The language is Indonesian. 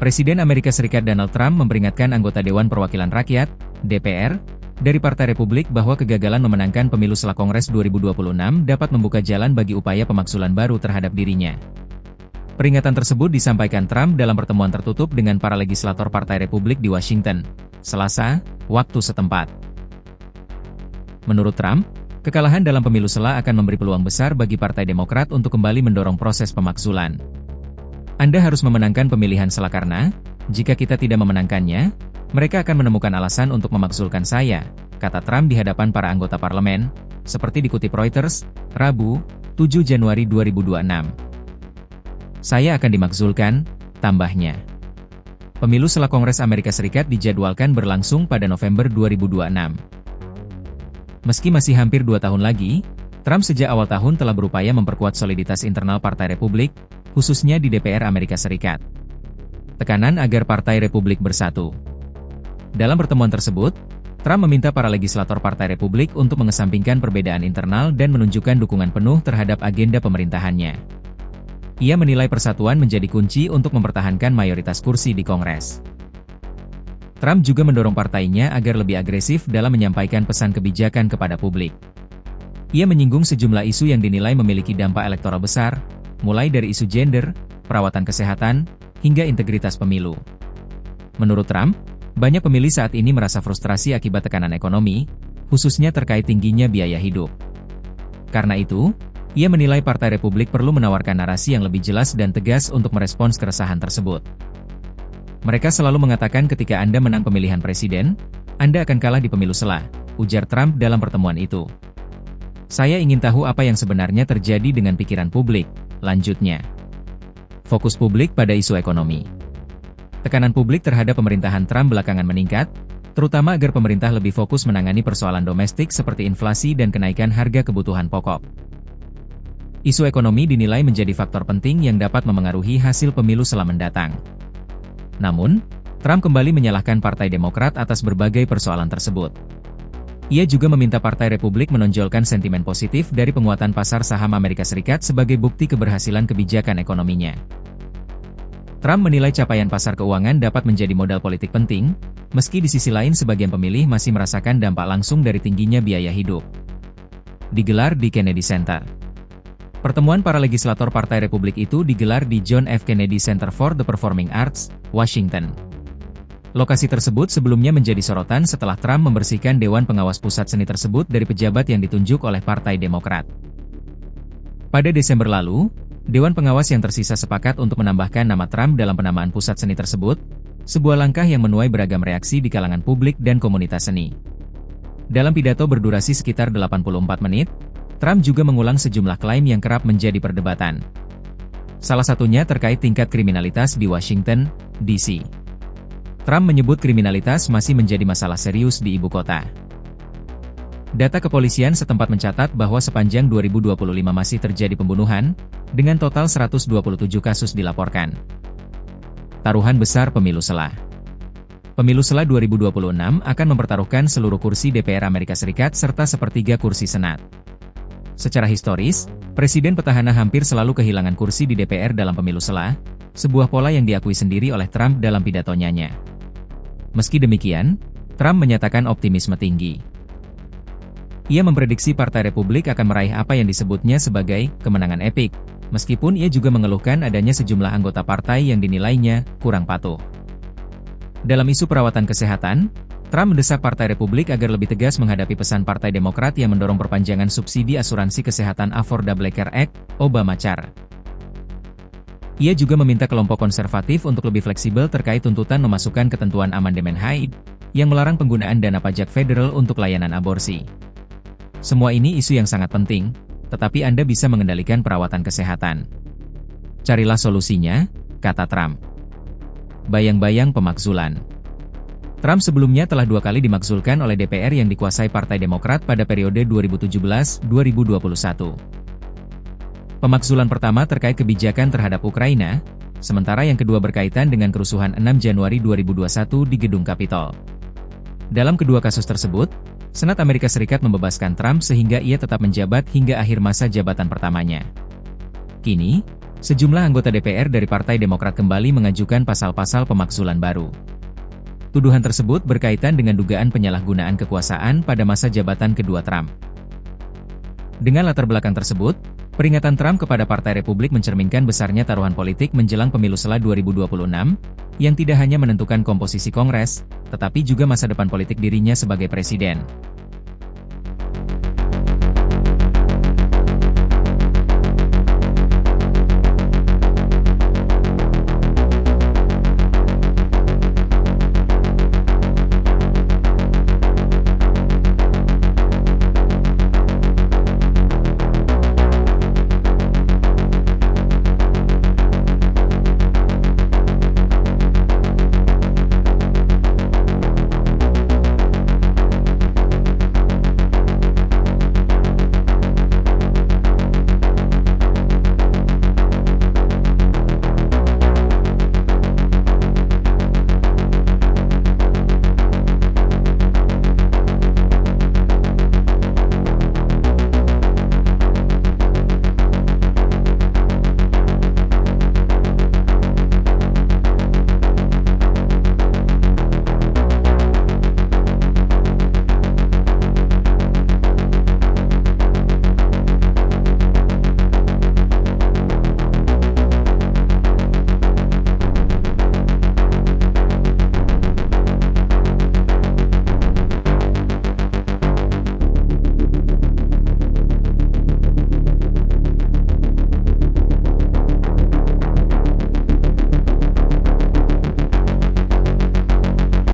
Presiden Amerika Serikat Donald Trump memperingatkan anggota Dewan Perwakilan Rakyat, DPR, dari Partai Republik bahwa kegagalan memenangkan pemilu setelah Kongres 2026 dapat membuka jalan bagi upaya pemakzulan baru terhadap dirinya. Peringatan tersebut disampaikan Trump dalam pertemuan tertutup dengan para legislator Partai Republik di Washington, Selasa, waktu setempat. Menurut Trump, kekalahan dalam pemilu sela akan memberi peluang besar bagi Partai Demokrat untuk kembali mendorong proses pemakzulan. Anda harus memenangkan pemilihan sela karena, jika kita tidak memenangkannya, mereka akan menemukan alasan untuk memakzulkan saya, kata Trump di hadapan para anggota parlemen, seperti dikutip Reuters, Rabu, 7 Januari 2026. Saya akan dimakzulkan, tambahnya. Pemilu sela Kongres Amerika Serikat dijadwalkan berlangsung pada November 2026. Meski masih hampir 2 tahun lagi, Trump sejak awal tahun telah berupaya memperkuat soliditas internal Partai Republik, khususnya di DPR Amerika Serikat. Tekanan agar Partai Republik bersatu. Dalam pertemuan tersebut, Trump meminta para legislator Partai Republik untuk mengesampingkan perbedaan internal dan menunjukkan dukungan penuh terhadap agenda pemerintahannya. Ia menilai persatuan menjadi kunci untuk mempertahankan mayoritas kursi di Kongres. Trump juga mendorong partainya agar lebih agresif dalam menyampaikan pesan kebijakan kepada publik. Ia menyinggung sejumlah isu yang dinilai memiliki dampak elektoral besar, mulai dari isu gender, perawatan kesehatan, hingga integritas pemilu. Menurut Trump, banyak pemilih saat ini merasa frustrasi akibat tekanan ekonomi, khususnya terkait tingginya biaya hidup. Karena itu, ia menilai Partai Republik perlu menawarkan narasi yang lebih jelas dan tegas untuk merespons keresahan tersebut. Mereka selalu mengatakan ketika Anda menang pemilihan presiden, Anda akan kalah di pemilu sela, ujar Trump dalam pertemuan itu. Saya ingin tahu apa yang sebenarnya terjadi dengan pikiran publik, lanjutnya. Fokus publik pada isu ekonomi. Tekanan publik terhadap pemerintahan Trump belakangan meningkat, terutama agar pemerintah lebih fokus menangani persoalan domestik seperti inflasi dan kenaikan harga kebutuhan pokok. Isu ekonomi dinilai menjadi faktor penting yang dapat memengaruhi hasil pemilu sela mendatang. Namun, Trump kembali menyalahkan Partai Demokrat atas berbagai persoalan tersebut. Ia juga meminta Partai Republik menonjolkan sentimen positif dari penguatan pasar saham Amerika Serikat sebagai bukti keberhasilan kebijakan ekonominya. Trump menilai capaian pasar keuangan dapat menjadi modal politik penting, meski di sisi lain sebagian pemilih masih merasakan dampak langsung dari tingginya biaya hidup. Digelar di Kennedy Center. Pertemuan para legislator Partai Republik itu digelar di John F. Kennedy Center for the Performing Arts, Washington. Lokasi tersebut sebelumnya menjadi sorotan setelah Trump membersihkan Dewan Pengawas Pusat Seni tersebut dari pejabat yang ditunjuk oleh Partai Demokrat. Pada Desember lalu, Dewan Pengawas yang tersisa sepakat untuk menambahkan nama Trump dalam penamaan pusat seni tersebut, sebuah langkah yang menuai beragam reaksi di kalangan publik dan komunitas seni. Dalam pidato berdurasi sekitar 84 menit, Trump juga mengulang sejumlah klaim yang kerap menjadi perdebatan. Salah satunya terkait tingkat kriminalitas di Washington, D.C. Trump menyebut kriminalitas masih menjadi masalah serius di ibu kota. Data kepolisian setempat mencatat bahwa sepanjang 2025 masih terjadi pembunuhan, dengan total 127 kasus dilaporkan. Taruhan besar pemilu sela. Pemilu sela 2026 akan mempertaruhkan seluruh kursi DPR Amerika Serikat serta sepertiga kursi Senat. Secara historis, Presiden petahana hampir selalu kehilangan kursi di DPR dalam pemilu sela, sebuah pola yang diakui sendiri oleh Trump dalam pidatonya. Meski demikian, Trump menyatakan optimisme tinggi. Ia memprediksi Partai Republik akan meraih apa yang disebutnya sebagai kemenangan epik, meskipun ia juga mengeluhkan adanya sejumlah anggota partai yang dinilainya kurang patuh. Dalam isu perawatan kesehatan, Trump mendesak Partai Republik agar lebih tegas menghadapi pesan Partai Demokrat yang mendorong perpanjangan subsidi asuransi kesehatan Affordable Care Act, Obamacare. Ia juga meminta kelompok konservatif untuk lebih fleksibel terkait tuntutan memasukkan ketentuan amandemen Hyde, yang melarang penggunaan dana pajak federal untuk layanan aborsi. Semua ini isu yang sangat penting, tetapi Anda bisa mengendalikan perawatan kesehatan. Carilah solusinya, kata Trump. Bayang-bayang pemakzulan. Trump sebelumnya telah 2 kali dimakzulkan oleh DPR yang dikuasai Partai Demokrat pada periode 2017-2021. Pemakzulan pertama terkait kebijakan terhadap Ukraina, sementara yang kedua berkaitan dengan kerusuhan 6 Januari 2021 di Gedung Capitol. Dalam kedua kasus tersebut, Senat Amerika Serikat membebaskan Trump sehingga ia tetap menjabat hingga akhir masa jabatan pertamanya. Kini, Sejumlah anggota DPR dari Partai Demokrat kembali mengajukan pasal-pasal pemakzulan baru. Tuduhan tersebut berkaitan dengan dugaan penyalahgunaan kekuasaan pada masa jabatan kedua Trump. Dengan latar belakang tersebut, peringatan Trump kepada Partai Republik mencerminkan besarnya taruhan politik menjelang pemilu sela 2026, yang tidak hanya menentukan komposisi Kongres, tetapi juga masa depan politik dirinya sebagai presiden.